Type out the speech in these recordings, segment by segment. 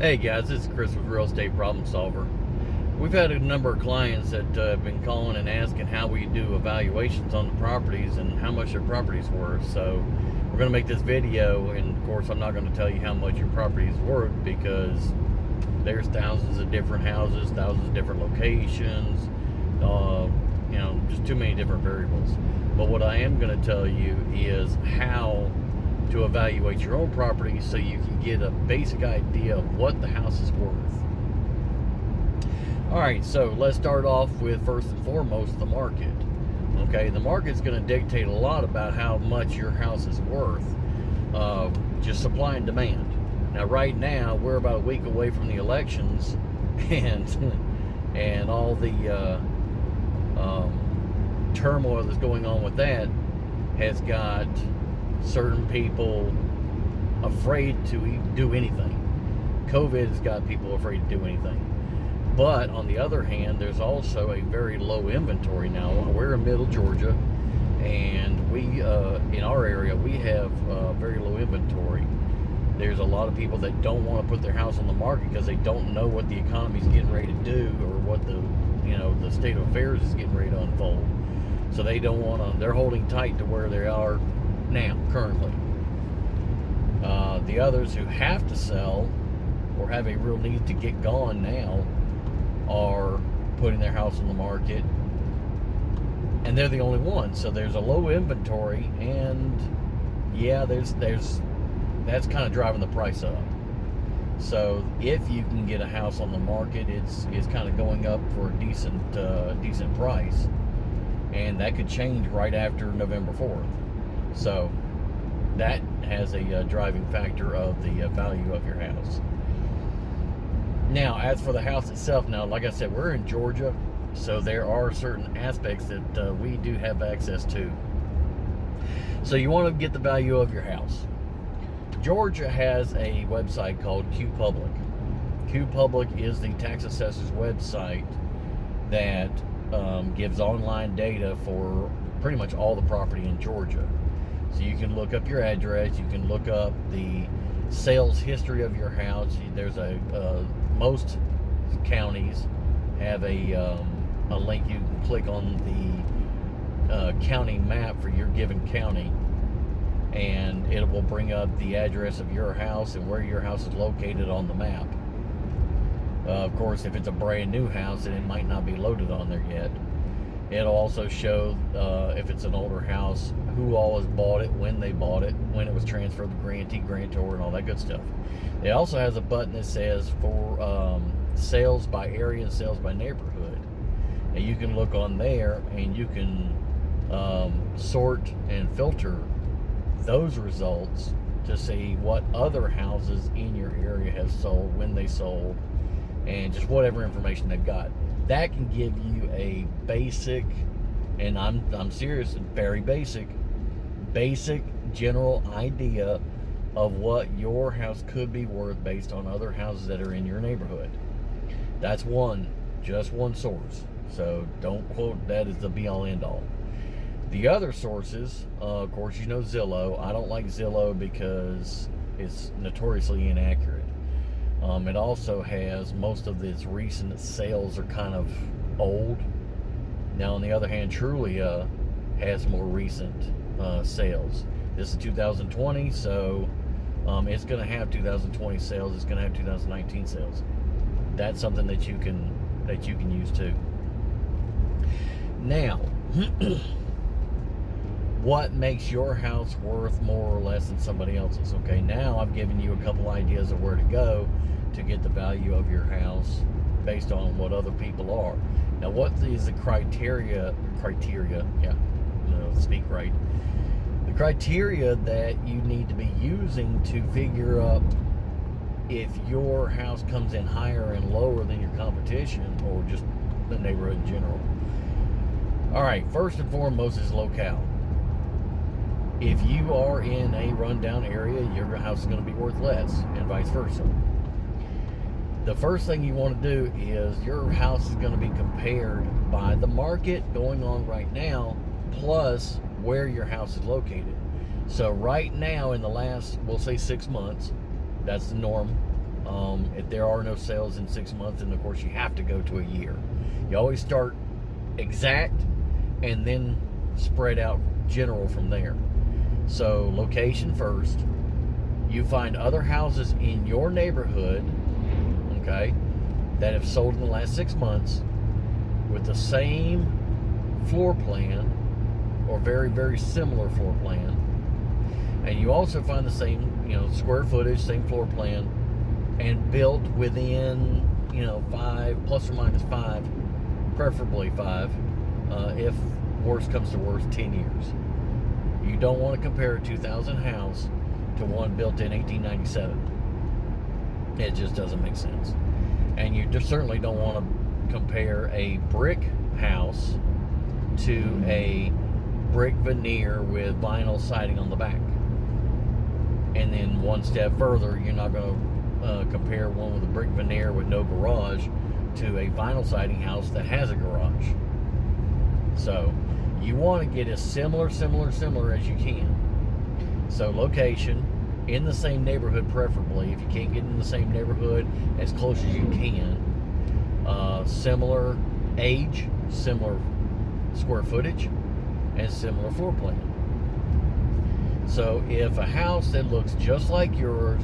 Hey guys, this is Chris with Real Estate Problem Solver. We've had a number of clients that have been calling and asking how we do evaluations on the properties and how much their property's worth. So we're going to make this video, and of course I'm not going to tell you how much your property is worth because there's thousands of different houses, thousands of different locations, just too many different variables. But what I am going to tell you is how to evaluate your own property so you can get a basic idea of what the house is worth. All right, so let's start off with, first and foremost, the market. Okay, the market's going to dictate a lot about how much your house is worth. Just supply and demand. Now, right now, we're about a week away from the elections, and all the turmoil that's going on with that has got certain people afraid to do anything. COVID has got people afraid to do anything. But on the other hand, there's also a very low inventory now. We're in middle Georgia, and we in our area we have very low inventory. There's a lot of people that don't want to put their house on the market because they don't know what the economy's getting ready to do or what the state of affairs is getting ready to unfold. So they don't want to. They're holding tight to where they are now, currently. The others who have to sell or have a real need to get gone now are putting their house on the market, and they're the only ones. So there's a low inventory, and yeah, there's that's kind of driving the price up. So if you can get a house on the market, it's kind of going up for a decent price, and that could change right after November 4th. So that has a driving factor of the value of your house. Now, as for the house itself, now, like I said, we're in Georgia, so there are certain aspects that we do have access to. So you want to get the value of your house. Georgia has a website called QPublic. QPublic is the tax assessor's website that gives online data for pretty much all the property in Georgia. So you can look up your address, you can look up the sales history of your house. There's most counties have a link you can click on the county map for your given county, and it will bring up the address of your house and where your house is located on the map. Of course, if it's a brand new house, then it might not be loaded on there yet. It'll also show if it's an older house, who all has bought it, when they bought it, when it was transferred to grantee, grantor, and all that good stuff. It also has a button that says for sales by area and sales by neighborhood. And you can look on there and you can sort and filter those results to see what other houses in your area have sold, when they sold, and just whatever information they've got. That can give you a basic, and I'm serious, very basic general idea of what your house could be worth based on other houses that are in your neighborhood. That's just one source. So don't quote that as the be-all end-all. The other sources, of course, Zillow. I don't like Zillow because it's notoriously inaccurate. It also has most of its recent sales are kind of old. Now, on the other hand, Trulia has more recent sales. This is 2020, so it's going to have 2020 sales. It's going to have 2019 sales. That's something that you can use too. Now, what makes your house worth more or less than somebody else's? Okay, now I've given you a couple ideas of where to go to get the value of your house based on what other people are. Now, what is the criteria, speak right. The criteria that you need to be using to figure up if your house comes in higher and lower than your competition or just the neighborhood in general. All right, first and foremost is locale. If you are in a rundown area, your house is going to be worth less, and vice versa. The first thing you want to do is your house is going to be compared by the market going on right now, plus where your house is located. So right now, in the last, we'll say 6 months, that's the norm. If there are no sales in 6 months, then of course you have to go to a year. You always start exact and then spread out general from there. So location first. You find other houses in your neighborhood, okay, that have sold in the last 6 months with the same floor plan or very, very similar floor plan. And you also find the same, square footage, same floor plan, and built within, 5, plus or minus 5, preferably 5, if worst comes to worst, 10 years. You don't want to compare a 2000 house to one built in 1897. It just doesn't make sense. And you just certainly don't want to compare a brick house to a brick veneer with vinyl siding on the back. And then one step further, you're not going to compare one with a brick veneer with no garage to a vinyl siding house that has a garage. So you want to get as similar as you can. So location, in the same neighborhood preferably. If you can't get in the same neighborhood, as close as you can. Similar age, similar square footage, and similar floor plan. So if a house that looks just like yours,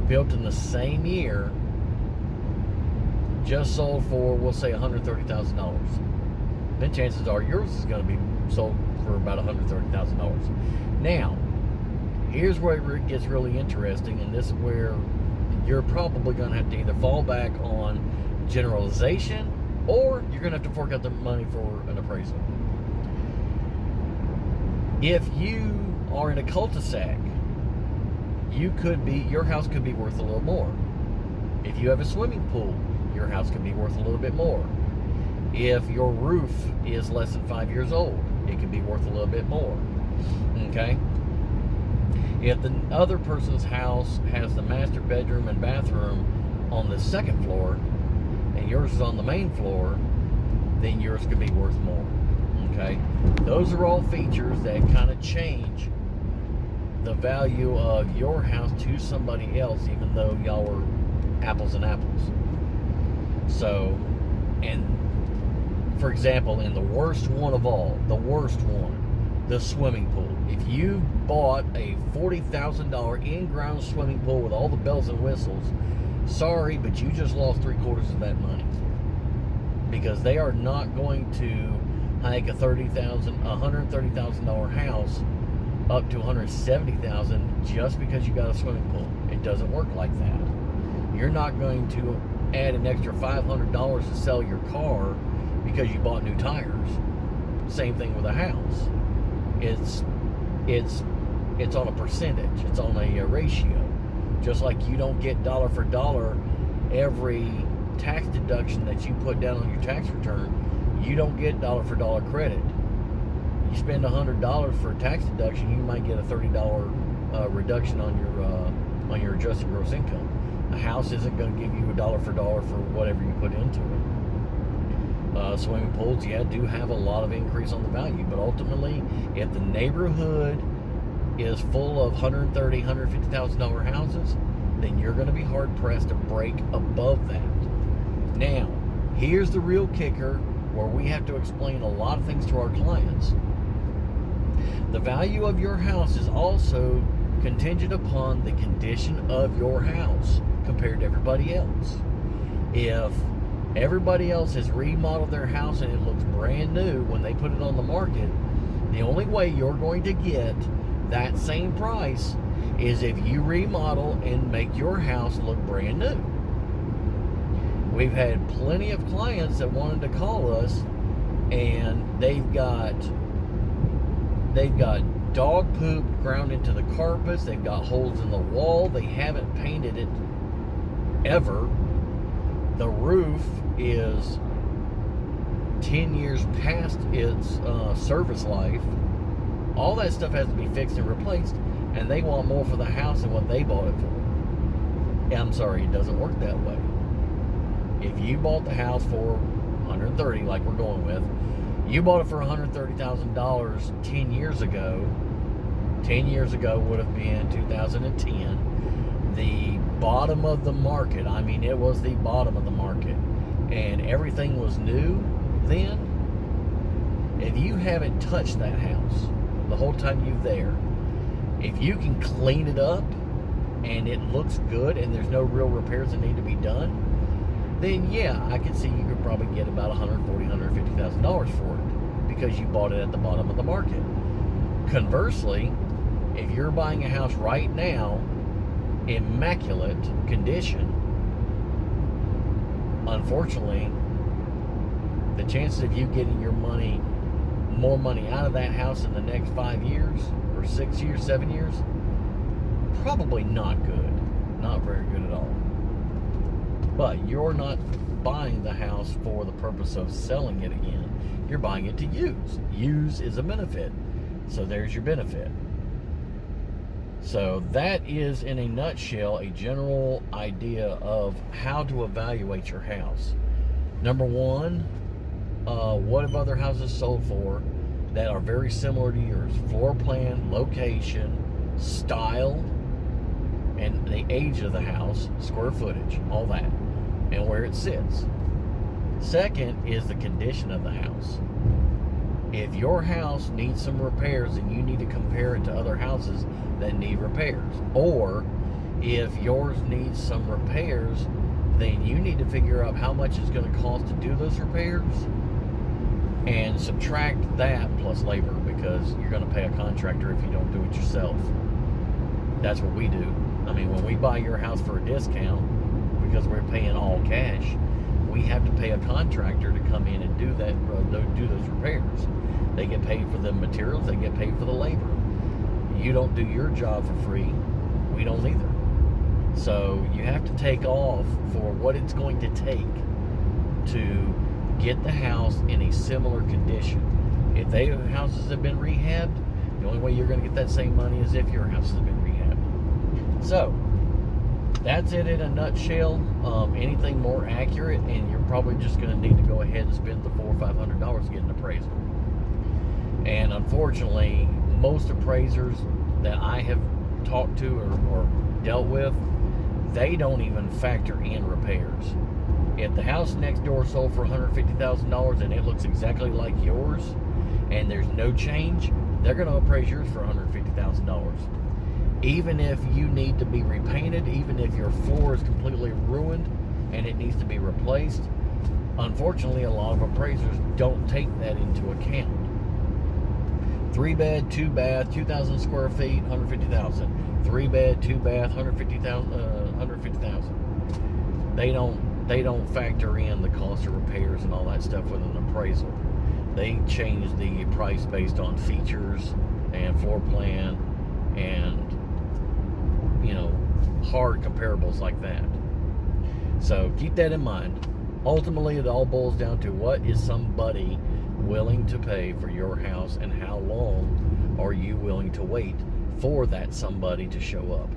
built in the same year, just sold for, we'll say, $130,000, then chances are yours is going to be sold for about $130,000. Now, here's where it gets really interesting, and this is where you're probably going to have to either fall back on generalization, or you're going to have to fork out the money for an appraisal. If you are in a cul-de-sac, your house could be worth a little more. If you have a swimming pool, your house could be worth a little bit more. If your roof is less than 5 years old, it could be worth a little bit more. Okay? If the other person's house has the master bedroom and bathroom on the second floor, and yours is on the main floor, then yours could be worth more. Okay? Those are all features that kind of change the value of your house to somebody else, even though y'all were apples and apples. So, and for example, in the worst one of all, the swimming pool. If you bought a $40,000 in-ground swimming pool with all the bells and whistles, sorry, but you just lost 3/4 of that money. Because they are not going to hike a $130,000 house up to $170,000 just because you got a swimming pool. It doesn't work like that. You're not going to add an extra $500 to sell your car because you bought new tires. Same thing with a house. It's on a percentage. It's on a ratio. Just like you don't get dollar for dollar every tax deduction that you put down on your tax return, you don't get dollar for dollar credit. You spend $100 for a tax deduction, you might get a $30 reduction on your adjusted gross income. A house isn't going to give you a dollar for dollar for whatever you put into it. Swimming pools, do have a lot of increase on the value, but ultimately, if the neighborhood is full of $130,000, $150,000 houses, then you're going to be hard pressed to break above that. Now, here's the real kicker, where we have to explain a lot of things to our clients. The value of your house is also contingent upon the condition of your house compared to everybody else. If everybody else has remodeled their house and it looks brand new when they put it on the market, the only way you're going to get that same price is if you remodel and make your house look brand new. We've had plenty of clients that wanted to call us, and they've got dog poop ground into the carpets, they've got holes in the wall, they haven't painted it ever. The roof is 10 years past its service life. All that stuff has to be fixed and replaced, and they want more for the house than what they bought it for. I'm sorry, it doesn't work that way. If you bought the house for $130,000, like we're going with, you bought it for $130,000 10 years ago. 10 years ago would have been 2010. The bottom of the market. I mean, it was the bottom of the market, and everything was new then. If you haven't touched that house the whole time you're there, if you can clean it up and it looks good and there's no real repairs that need to be done, then yeah, I can see you could probably get about $140,000, $150,000 for it because you bought it at the bottom of the market. Conversely, if you're buying a house right now, immaculate condition, unfortunately, the chances of you getting more money out of that house in the next 5 years or 6 years, 7 years, probably not good. Not very good at all. But you're not buying the house for the purpose of selling it again. You're buying it to use. Use is a benefit. So there's your benefit. So that is, in a nutshell, a general idea of how to evaluate your house. Number one, what have other houses sold for that are very similar to yours? Floor plan, location, style, and the age of the house, square footage, all that, and where it sits. Second is the condition of the house. If your house needs some repairs, then you need to compare it to other houses that need repairs. Or if yours needs some repairs, then you need to figure out how much it's going to cost to do those repairs and subtract that plus labor, because you're going to pay a contractor if you don't do it yourself. That's what we do. I mean, when we buy your house for a discount, because we're paying all cash, we have to pay a contractor to come in and do those repairs. They get paid for the materials, they get paid for the labor. You don't do your job for free, we don't either. So you have to take off for what it's going to take to get the house in a similar condition. If their houses have been rehabbed, the only way you're going to get that same money is if your house has been rehabbed. So that's it in a nutshell. Anything more accurate, and you're probably just going to need to go ahead and spend the $400 or $500 to get an appraisal. And unfortunately, most appraisers that I have talked to or dealt with, they don't even factor in repairs. If the house next door sold for $150,000 and it looks exactly like yours and there's no change, they're going to appraise yours for $150,000. Even if you need to be repainted, even if your floor is completely ruined and it needs to be replaced, unfortunately, a lot of appraisers don't take that into account. 3-bed, 2-bath, 2,000 square feet, $150,000. 3-bed, 2-bath, $150,000. They don't factor in the cost of repairs and all that stuff with an appraisal. They change the price based on features and floor plan and, hard comparables like that. So keep that in mind. Ultimately, it all boils down to what is somebody willing to pay for your house, and how long are you willing to wait for that somebody to show up.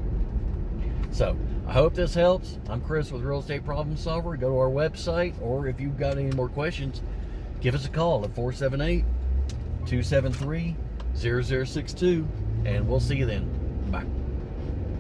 So I hope this helps. I'm Chris with Real Estate Problem Solver. Go to our website, or if you've got any more questions, give us a call at 478-273-0062, and we'll see you then. Bye.